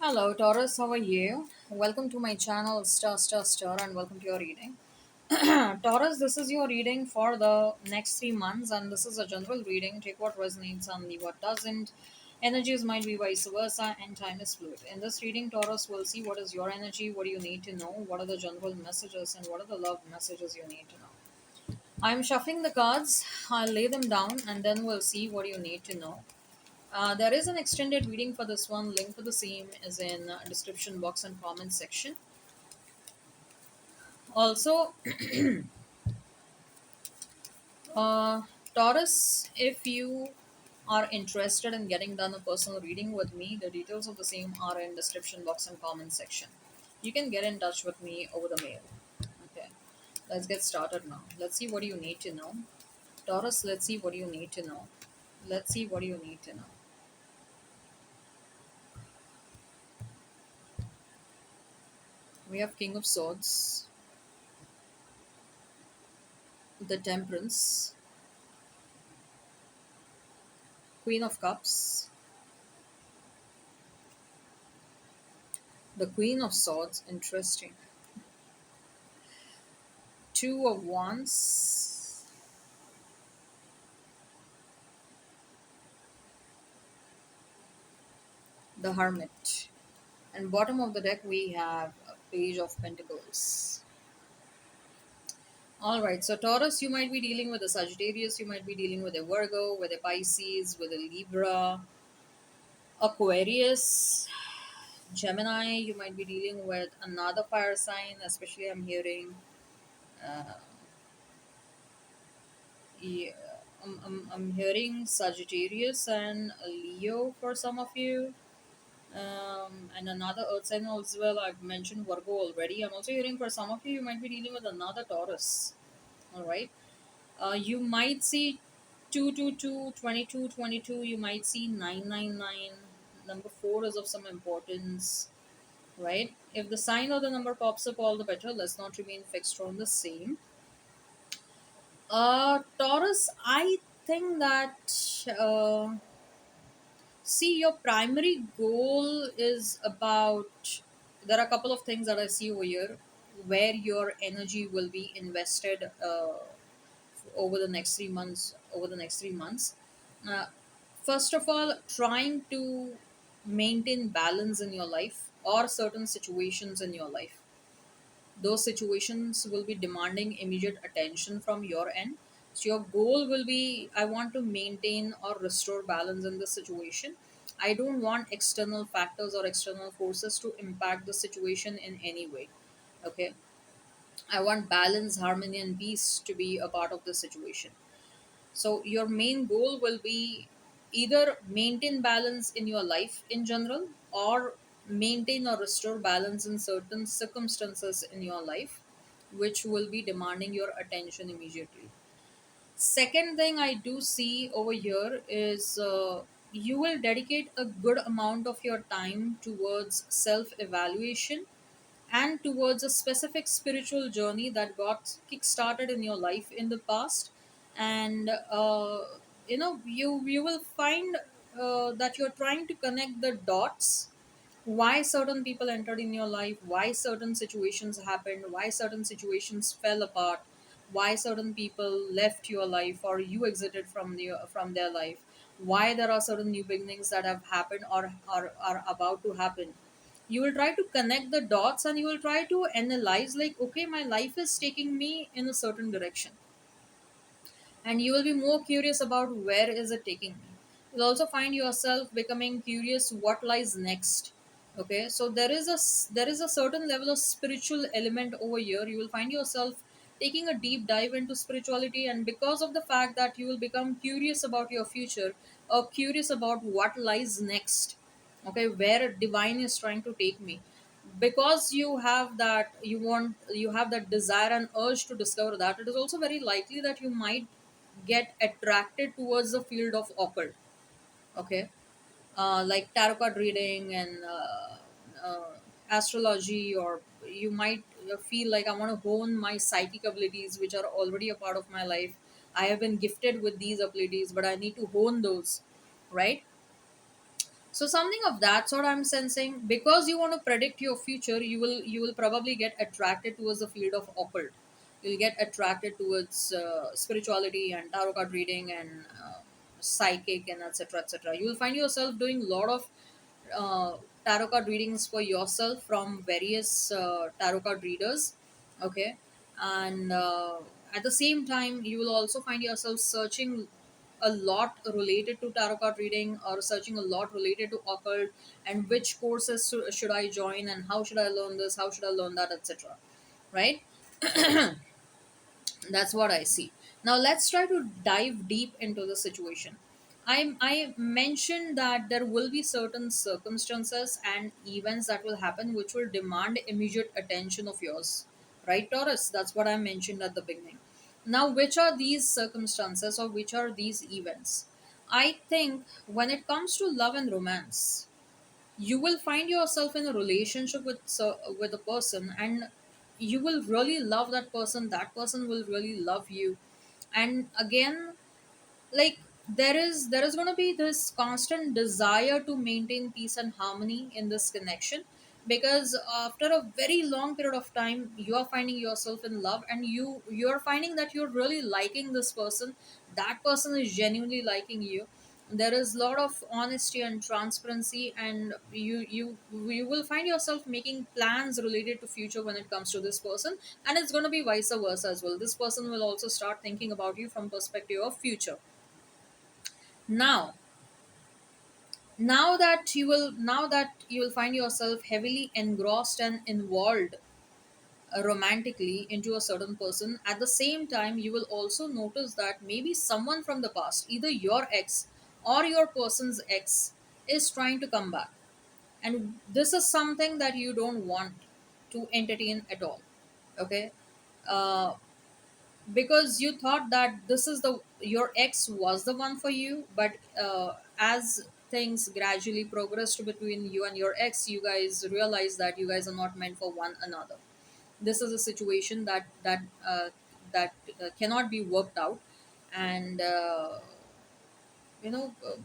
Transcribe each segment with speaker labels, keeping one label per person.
Speaker 1: Hello, Taurus. How are you? Welcome to my channel, Star, and welcome to your reading. Taurus, this is your reading for the next 3 months, and this is a general reading. Take what resonates and leave what doesn't. Energies might be vice versa, and time is fluid. In this reading, Taurus will see what is your energy, what do you need to know, what are the general messages, and what are the love messages you need to know. I'm shuffling the cards. I'll lay them down, and then we'll see what you need to know. There is an extended reading for this one. Link for the same is in description box and comment section. Also, uh, Taurus, if you are interested in getting done a personal reading with me, the details of the same are in description box and comment section. You can get in touch with me over the mail. Okay, let's get started now. Let's see what you need to know. Taurus, let's see what you need to know. Let's see what you need to know. We have King of Swords, the Temperance, Queen of Cups, the Queen of Swords, interesting. Two of Wands, the Hermit. And bottom of the deck we have a Page of Pentacles. Alright, so Taurus, you might be dealing with a Sagittarius, you might be dealing with a Virgo, with a Pisces, with a Libra, Aquarius, Gemini, you might be dealing with another fire sign, especially I'm hearing yeah, I'm hearing Sagittarius and Leo for some of you, and another Earth sign as well. I've mentioned Virgo already. I'm also hearing for some of you, you might be dealing with another Taurus. All right. You might see 222, 22, 22. You might see 999. Number 4 is of some importance, right? If the sign or the number pops up, all the better. Let's not remain fixed on the same. Taurus, I think that see your primary goal is about. There are a couple of things that I see over here where your energy will be invested over the next 3 months. Over the next 3 months, uh, first of all, trying to maintain balance in your life or certain situations in your life. Those situations will be demanding immediate attention from your end. So your goal will be, I want to maintain or restore balance in the situation. I don't want external factors or external forces to impact the situation in any way. Okay, I want balance, harmony, and peace to be a part of the situation. So your main goal will be either maintain balance in your life in general, or maintain or restore balance in certain circumstances in your life which will be demanding your attention immediately. Second thing I do see over here is you will dedicate a good amount of your time towards self evaluation and towards a specific spiritual journey that got kick-started in your life in the past. And you will find that you're trying to connect the dots, why certain people entered in your life, why certain situations happened, why certain situations fell apart, why certain people left your life or you exited from their life, why there are certain new beginnings that have happened or are about to happen. You will try to connect the dots and you will try to analyze, like, okay, my life is taking me in a certain direction, and you will be more curious about where is it taking me. You'll also find yourself becoming curious what lies next. Okay, so there is a certain level of spiritual element over here. You will find yourself taking a deep dive into spirituality, and because of the fact that you will become curious about your future or curious about what lies next, okay, where divine is trying to take me, because you have that, you have that desire and urge to discover that, it is also very likely that you might get attracted towards the field of occult. Okay, like tarot card reading and astrology, or you might feel like, I want to hone my psychic abilities which are already a part of my life. I have been gifted with these abilities, but I need to hone those, right? So something of that sort I'm sensing, because you want to predict your future, you will probably get attracted towards the field of occult. You'll get attracted towards spirituality and tarot card reading and psychic and etc etc. You will find yourself doing a lot of uh, tarot card readings for yourself from various tarot card readers. Okay. And at the same time you will also find yourself searching a lot related to tarot card reading, or searching a lot related to occult, and which courses should I join, and how should I learn this, how should I learn that, etc. Right. That's what I see. Now let's try to dive deep into the situation. I mentioned that there will be certain circumstances and events that will happen which will demand immediate attention of yours. Right, Taurus? That's what I mentioned at the beginning. Now, which are these circumstances or which are these events? I think when it comes to love and romance, you will find yourself in a relationship with a person, and you will really love that person will really love you. And again, like, there is going to be this constant desire to maintain peace and harmony in this connection, because after a very long period of time you are finding yourself in love, and you're finding that you're really liking this person, that person is genuinely liking you. There is a lot of honesty and transparency, and you will find yourself making plans related to future when it comes to this person. And it's going to be vice versa as well. This person will also start thinking about you from perspective of future. Now, now that you will find yourself heavily engrossed and involved romantically into a certain person, at the same time you will also notice that maybe someone from the past, either your ex or your person's ex, is trying to come back. And this is something that you don't want to entertain at all. Okay. uh, because you thought that this is the your ex was the one for you, but as things gradually progressed between you and your ex, you guys realize that you guys are not meant for one another. This is a situation that cannot be worked out. And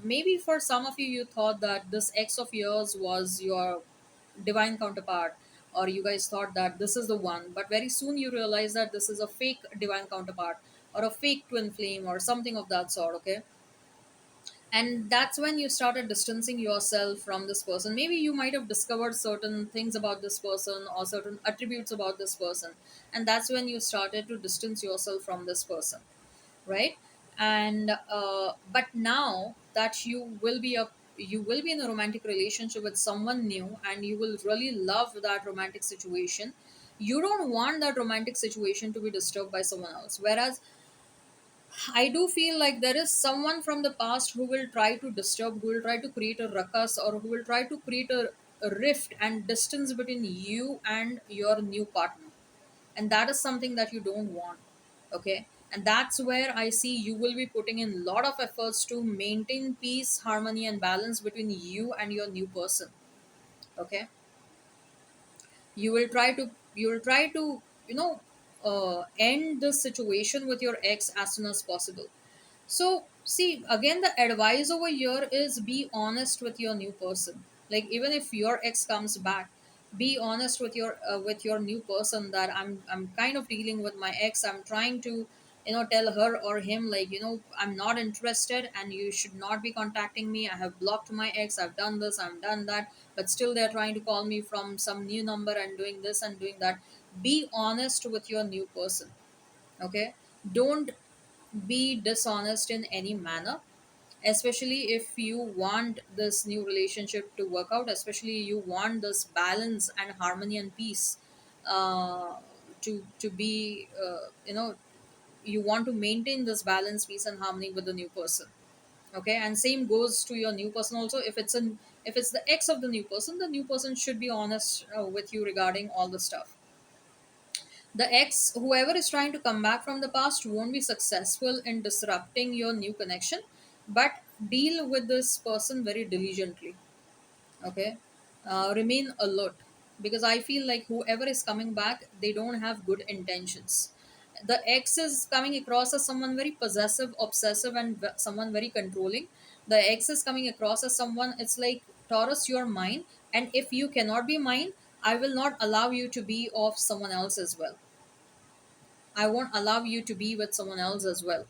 Speaker 1: maybe for some of you, you thought that this ex of yours was your divine counterpart, or you guys thought that this is the one, but very soon you realize that this is a fake divine counterpart, or a fake twin flame, or something of that sort. Okay. And that's when you started distancing yourself from this person. Maybe you might have discovered certain things about this person or certain attributes about this person, and that's when you started to distance yourself from this person. Right. And but now that you will be in a romantic relationship with someone new, and you will really love that romantic situation. You don't want that romantic situation to be disturbed by someone else, whereas I do feel like there is someone from the past who will try to disturb, who will try to create a ruckus, or who will try to create a rift and distance between you and your new partner. And that is something that you don't want. Okay. And that's where I see you will be putting in a lot of efforts to maintain peace, harmony, and balance between you and your new person. Okay. You will try to end this situation with your ex as soon as possible. So, see, again, the advice over here is be honest with your new person. Like, even if your ex comes back, be honest with your new person that I'm kind of dealing with my ex. I'm trying to, tell her or him, like, I'm not interested, and you should not be contacting me. I have blocked my ex. I've done this. I've done that, but still they're trying to call me from some new number and doing this and doing that. Be honest with your new person. Okay. Don't be dishonest in any manner, especially if you want this new relationship to work out, especially you want this balance and harmony and peace to be you want to maintain this balance, peace, and harmony with the new person. Okay. And same goes to your new person also. If it's the ex of the new person should be honest with you regarding all the stuff. The ex, whoever is trying to come back from the past, won't be successful in disrupting your new connection, but deal with this person very diligently. Okay. Remain alert, because I feel like whoever is coming back, they don't have good intentions. The ex is coming across as someone very possessive, obsessive, and someone very controlling. The ex is coming across as someone, it's like Taurus, you're mine, and if you cannot be mine, I will not allow you to be of someone else as well. I won't allow you to be with someone else as well.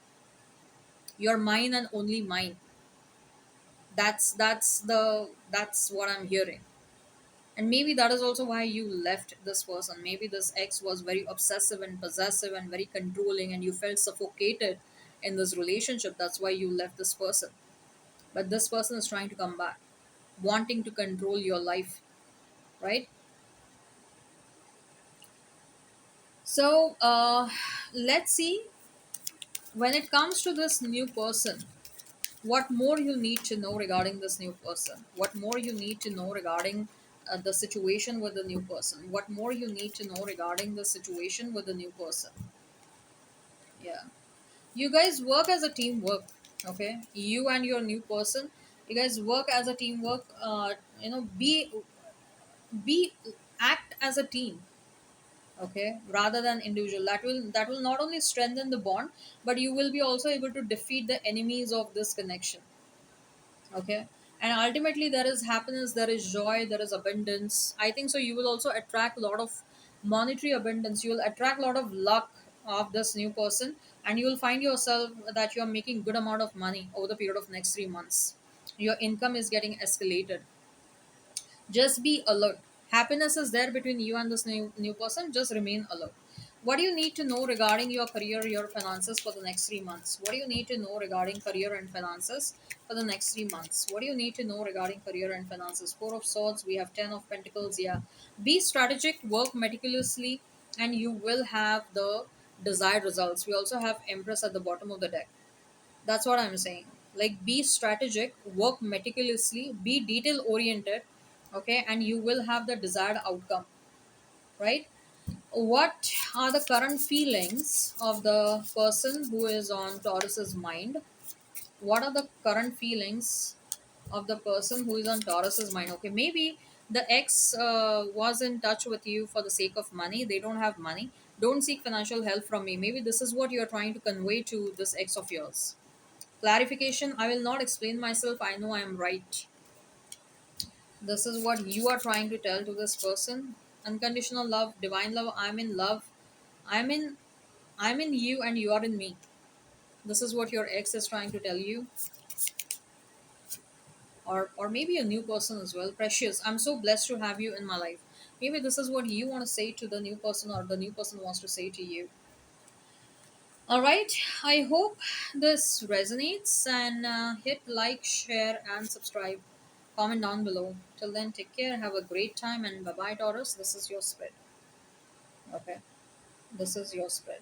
Speaker 1: You're mine and only mine. That's what I'm hearing. And maybe that is also why you left this person. Maybe this ex was very obsessive and possessive and very controlling, and you felt suffocated in this relationship. That's why you left this person. But this person is trying to come back, wanting to control your life, right? So let's see, when it comes to this new person, what more you need to know regarding this new person, what more you need to know regarding the situation with the new person, what more you need to know regarding the situation with the new person. Yeah, you guys work as a teamwork. Okay, you and your new person, you guys work as a teamwork. Be act as a team. Okay, rather than individual. That will not only strengthen the bond, but you will be also able to defeat the enemies of this connection. Okay, and ultimately there is happiness, there is joy, there is abundance. I think so you will also attract a lot of monetary abundance. You will attract a lot of luck of this new person, and you will find yourself that you are making good amount of money over the period of next 3 months. Your income is getting escalated. Just be alert. Happiness is there between you and this new person. Just remain alert. What do you need to know regarding your career, your finances for the next 3 months? What do you need to know regarding career and finances for the next 3 months? What do you need to know regarding career and finances? Four of Swords, we have Ten of Pentacles. Yeah. Be strategic, work meticulously, and you will have the desired results. We also have Empress at the bottom of the deck. That's what I'm saying. Like, be strategic, work meticulously, be detail oriented, okay, and you will have the desired outcome, right? What are the current feelings of the person who is on Taurus's mind? What are the current feelings of the person who is on Taurus's mind? Okay, maybe the ex was in touch with you for the sake of money. They don't have money. Don't seek financial help from me. Maybe this is what you're trying to convey to this ex of yours. Clarification, I will not explain myself. I know I am right. This is what you are trying to tell to this person. Unconditional love, divine love, I'm in love. I'm in I'm in you and you are in me. This is what your ex is trying to tell you. Or maybe a new person as well. Precious, I'm so blessed to have you in my life. Maybe this is what you want to say to the new person, or the new person wants to say to you. All right, I hope this resonates, and hit like, share, and subscribe. Comment down below. Till then, take care, have a great time, and bye bye, Taurus. This is your spread. Okay, this is your spread.